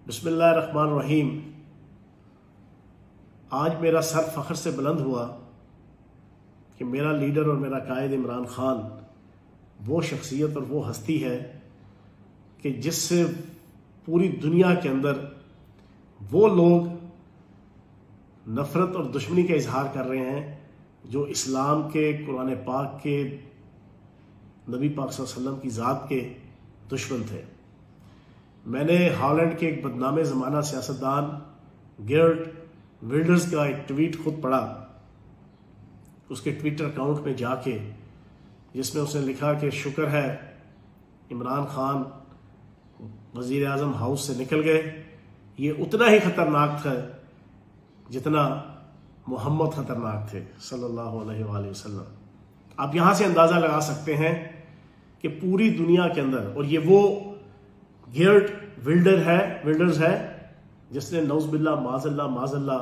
बिस्मिल्लाहिर्रहमानिर्रहीम। आज मेरा सर फख्र से बुलंद हुआ कि मेरा लीडर और मेरा कायद इमरान खान वो शख्सियत और वो हस्ती है कि जिससे पूरी दुनिया के अंदर वो लोग नफ़रत और दुश्मनी का इजहार कर रहे हैं जो इस्लाम के, कुरान पाक के, नबी पाक सल्लल्लाहु अलैहि वसल्लम की ज़ात के दुश्मन थे। मैंने हॉलैंड के एक बदनामे ज़माना सियासतदान गेर्ट विल्डर्स का एक ट्वीट खुद पढ़ा, उसके ट्विटर अकाउंट में जाके, जिसमें उसने लिखा कि शुक्र है इमरान खान वज़ीर आज़म हाउस से निकल गए, ये उतना ही ख़तरनाक था जितना मोहम्मद ख़तरनाक थे सल्लल्लाहु अलैहि वसल्लम। आप यहाँ से अंदाज़ा लगा सकते हैं कि पूरी दुनिया के अंदर, और ये वो गेर्ट विल्डर्स है जिसने नौज़बिल्लाह माज़ल्ला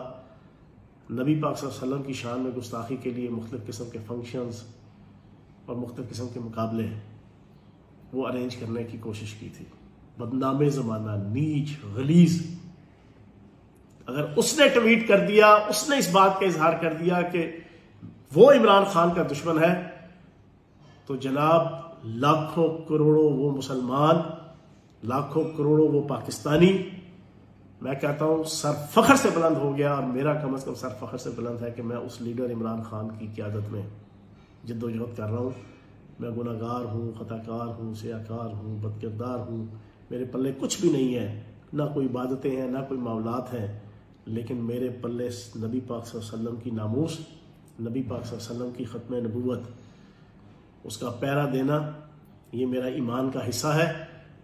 नबी पाक सल्लल्लाहु अलैहि वसल्लम की शान में गुस्ताखी के लिए मुख्तलिफ़ किस्म के फंक्शंस और मुख्तलिफ़ किस्म के मुकाबले वो अरेंज करने की कोशिश की थी। बदनामे ज़माना, नीच, गलीज़, अगर उसने ट्वीट कर दिया, उसने इस बात का इजहार कर दिया कि वो इमरान खान का दुश्मन है, तो जनाब लाखों करोड़ों वो मुसलमान, लाखों करोड़ों वो पाकिस्तानी, मैं कहता हूँ सर फख्र से बुलंद हो गया। और मेरा कम से कम सर फख्र से बुलंद है कि मैं उस लीडर इमरान खान की क़यादत में जद्दोजहद कर रहा हूँ। मैं गुनहगार हूँ, ख़ताकार हूँ, सियाकार हूँ, बदकिरदार हूँ, मेरे पल्ले कुछ भी नहीं है, ना कोई इबादतें हैं, ना कोई मामलात हैं, लेकिन मेरे पल्ले नबी पाक सल्लल्लाहु अलैहि वसल्लम की नामूस, नबी पाक सल्लल्लाहु अलैहि वसल्लम की ख़त्म नबूवत, उसका पहरा देना, ये मेरा ईमान का हिस्सा है।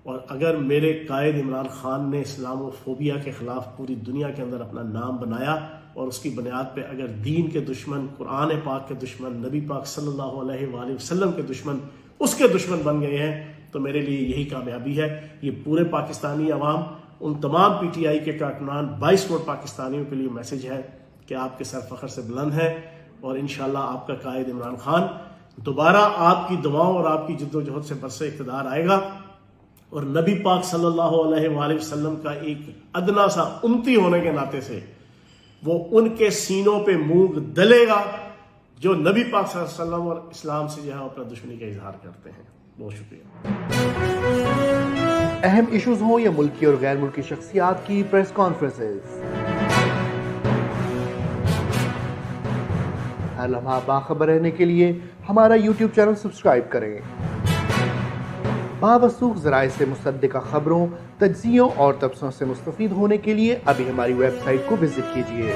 और अगर मेरे कायद इमरान खान ने इस्लामोफोबिया के ख़िलाफ़ पूरी दुनिया के अंदर अपना नाम बनाया और उसकी बुनियाद पे अगर दीन के दुश्मन, कुरान पाक के दुश्मन, नबी पाक सल्लल्लाहु अलैहि वसल्लम के दुश्मन उसके दुश्मन बन गए हैं, तो मेरे लिए यही कामयाबी है। ये पूरे पाकिस्तानी अवाम, उन तमाम PTI के कारकुनान, 22 करोड़ पाकिस्तानियों के लिए मैसेज है कि आपके सर फख्र से बुलंद है और इंशाअल्लाह आपका कायद इमरान खान दोबारा आपकी दुआओं और आपकी जद्दोजहद से बरसे इक़्तिदार आएगा और नबी पाक सल्लल्लाहु अलैहि वसल्लम का एक अदना सा उम्मती होने के नाते से वो उनके सीनों पे मूंग दलेगा जो नबी पाक सल्लल्लाहु अलैहि वसल्लम और इस्लाम से जो है अपना दुश्मनी का इजहार करते हैं। बहुत शुक्रिया। अहम इश्यूज हो या मुल्की और गैर मुल्की शख्सियात की प्रेस कॉन्फ्रेंसेस, हर लम्हा बाखबर रहने के लिए हमारा YouTube चैनल सब्सक्राइब करें। बावसूख ज़राए से मुसद्दिक़ा खबरों, तज्ज़ियों और तबसरों से मुस्तफ़ीद होने के लिए अभी हमारी वेबसाइट को विजिट कीजिए।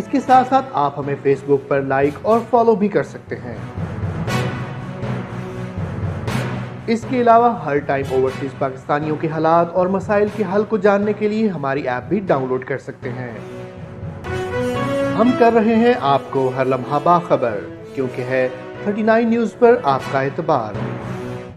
इसके साथ साथ आप हमें फेसबुक पर लाइक और फॉलो भी कर सकते हैं। इसके अलावा हर टाइम ओवरसीज पाकिस्तानियों के हालात और मसाइल के हल को जानने के लिए हमारी ऐप भी डाउनलोड कर सकते हैं। हम कर रहे हैं आपको हर लम्हा बाखबर, क्योंकि है 39 न्यूज़ पर आपका एतबार।